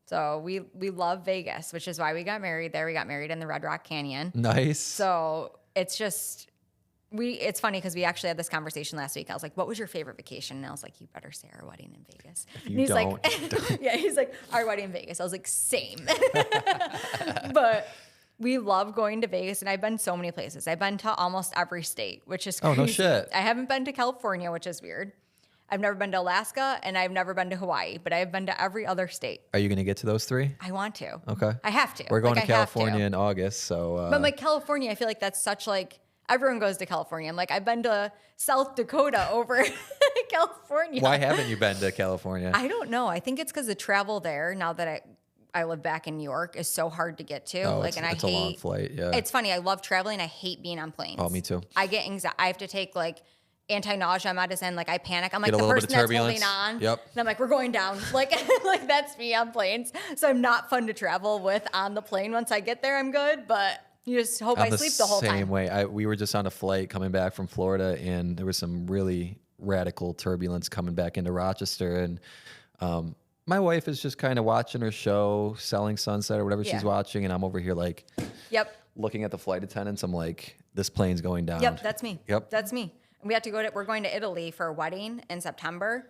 So we love Vegas, which is why we got married there. We got married in the Red Rock Canyon. Nice. So it's just, it's funny because we actually had this conversation last week. I was like, what was your favorite vacation? And I was like, you better say our wedding in Vegas. If you don't. He's like, our wedding in Vegas. I was like, same. But we love going to Vegas and I've been so many places. I've been to almost every state, which is crazy. Oh, no shit. I haven't been to California, which is weird. I've never been to Alaska and I've never been to Hawaii, but I've been to every other state. Are you going to get to those 3? I want to. Okay. I have to. We're going to California in August, so. But like California, I feel like that's such like, everyone goes to California. I'm like, I've been to South Dakota over California. Why haven't you been to California? I don't know. I think it's because the travel there, now that I live back in New York is so hard to get to. Oh, like, and it's a long flight. Yeah. It's funny. I love traveling. I hate being on planes. Oh, me too. I get anxiety. I have to take like anti-nausea medicine. Like I panic. I'm like Get a the little bit person of that's holding turbulence. on. Yep. And I'm like, we're going down. Like, like that's me on planes. So I'm not fun to travel with on the plane. Once I get there, I'm good. But you just hope I sleep the whole time. Same way. We were just on a flight coming back from Florida, and there was some really radical turbulence coming back into Rochester. And my wife is just kind of watching her show, Selling Sunset or whatever she's watching, and I'm over here like, looking at the flight attendants. I'm like, this plane's going down. Yep, that's me. Yep, that's me. And we have to go to. We're going to Italy for a wedding in September.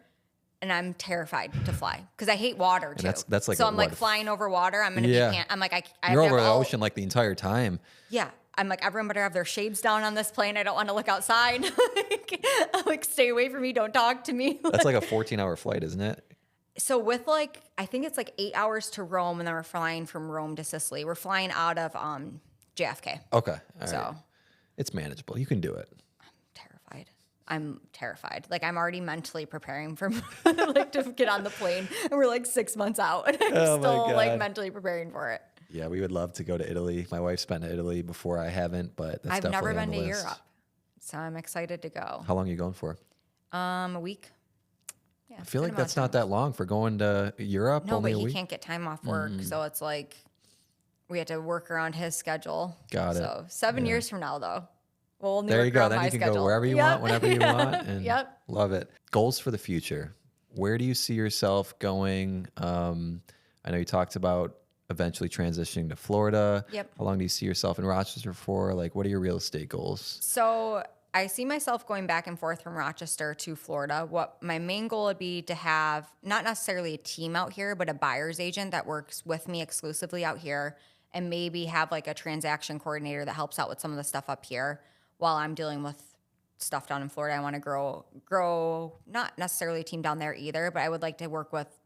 And I'm terrified to fly because I hate water too. That's like so I'm like flying over water. I'm gonna be. I'm like I You're have over to the have ocean like the entire time. Yeah, I'm like everyone better have their shades down on this plane. I don't want to look outside. I'm like stay away from me. Don't talk to me. That's like a 14-hour flight, isn't it? So with like I think it's like 8 hours to Rome, and then we're flying from Rome to Sicily. We're flying out of JFK. Okay, all so right. It's manageable. You can do it. I'm terrified. Like I'm already mentally preparing for like to get on the plane, and we're like 6 months out, and I'm still like mentally preparing for it. Yeah, we would love to go to Italy. My wife's been to Italy before. I haven't, but that's I've never definitely been on the to list. Europe, so I'm excited to go. How long are you going for? A week. Yeah, I feel like that's not that long for going to Europe. No, only but a he week? can't get time off work, so it's like we have to work around his schedule. Got it. So 7 years from now, though. We'll only There you work go. around Then my you can schedule. go wherever you want, whenever you want. And love it. Goals for the future. Where do you see yourself going? I know you talked about eventually transitioning to Florida. Yep. How long do you see yourself in Rochester for? Like, what are your real estate goals? So I see myself going back and forth from Rochester to Florida. What my main goal would be to have not necessarily a team out here, but a buyer's agent that works with me exclusively out here, and maybe have like a transaction coordinator that helps out with some of the stuff up here while I'm dealing with stuff down in Florida. I want to grow, not necessarily a team down there either, but I would like to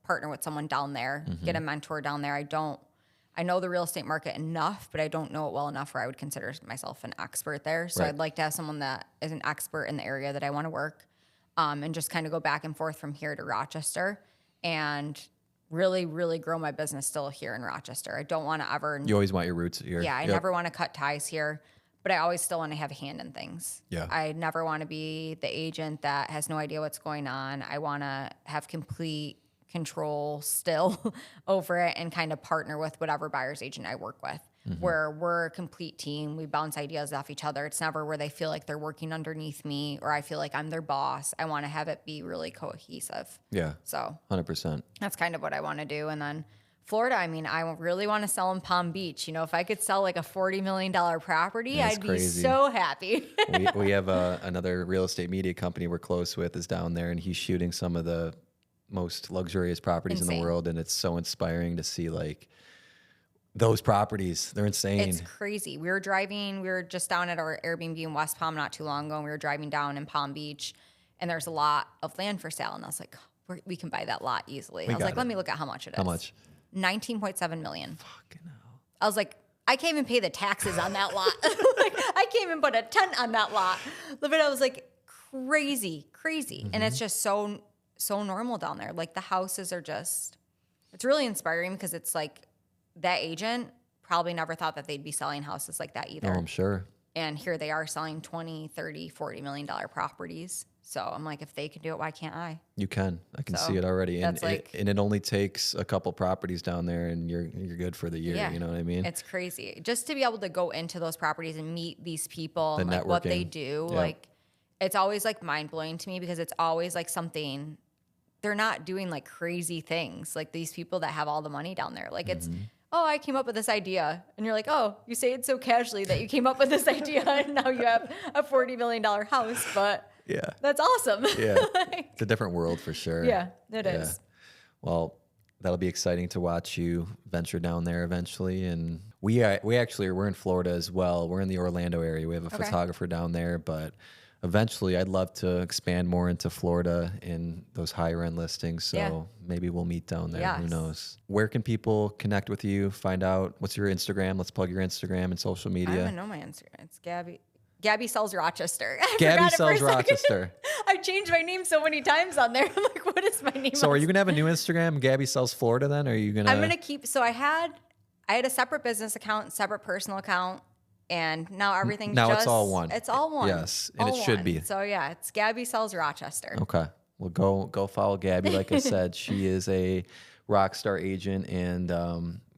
partner with someone down there, get a mentor down there. I know the real estate market enough, but I don't know it well enough where I would consider myself an expert there. So I'd like to have someone that is an expert in the area that I want to work, and just kind of go back and forth from here to Rochester and really, really grow my business still here in Rochester. I don't want to ever. You always want your roots here. Yeah, I never want to cut ties here, but I always still want to have a hand in things. Yeah. I never want to be the agent that has no idea what's going on. I want to have complete control still over it and kind of partner with whatever buyer's agent I work with, where we're a complete team. We bounce ideas off each other. It's never where they feel like they're working underneath me or I feel like I'm their boss. I want to have it be really cohesive. Yeah. So 100%. that's kind of what I want to do. And then Florida, I mean, I really want to sell in Palm Beach. You know, if I could sell like a $40 million property, That's I'd crazy. be so happy. we have another real estate media company we're close with is down there, and he's shooting some of the most luxurious properties in the world, and it's so inspiring to see like those properties. They're insane. It's crazy. We were just down at our Airbnb in West Palm not too long ago, and we were driving down in Palm Beach, and there's a lot of land for sale, and I was like, we can buy that lot easily. I was like, let me look at how much it is. How much? 19.7 million. Fucking hell. I was like, I can't even pay the taxes on that lot. Like, I can't even put a tent on that lot. But I was like, crazy. And it's just so normal down there. Like the houses are just, it's really inspiring because it's like that agent probably never thought that they'd be selling houses like that either. Oh, I'm sure. And here they are selling 20, 30, $40 million properties. So I'm like, if they can do it, why can't I? You can. I can see it already. And it only takes a couple properties down there and you're good for the year. Yeah. You know what I mean? It's crazy. Just to be able to go into those properties and meet these people, The like what they networking. do, Yeah. like it's always like mind blowing to me because it's always like something they're not doing like crazy things. Like these people that have all the money down there. Like it's, oh, I came up with this idea. And you're like, oh, you say it so casually that you came up with this idea and now you have a $40 million house, but Yeah. that's awesome. Yeah. It's a different world for sure. Yeah, it is. Well, that'll be exciting to watch you venture down there eventually. And we're in Florida as well. We're in the Orlando area. We have a photographer down there, but eventually I'd love to expand more into Florida in those higher end listings. So maybe we'll meet down there. Who knows? Where can people connect with you? Find out what's your Instagram? Let's plug your Instagram and social media. I don't even know my Instagram. It's Gabby. Gabby Sells Rochester. I Gabby forgot it for a Sells second. Rochester. I've changed my name so many times on there. I'm like, what is my name? So are you going to have a new Instagram, Gabby Sells Florida then? Or are you going to? I'm going to keep, so I had a separate business account, separate personal account, and now everything's Now just. it's all one. It's all one. Yes, and it should be. So yeah, it's Gabby Sells Rochester. Okay. Well, go follow Gabby. Like I said, she is a rock star agent, and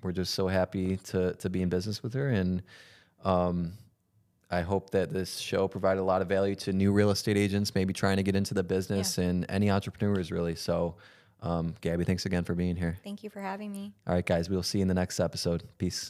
we're just so happy to be in business with her. And I hope that this show provided a lot of value to new real estate agents, maybe trying to get into the business, and any entrepreneurs really. So, Gabby, thanks again for being here. Thank you for having me. All right, guys, we'll see you in the next episode. Peace.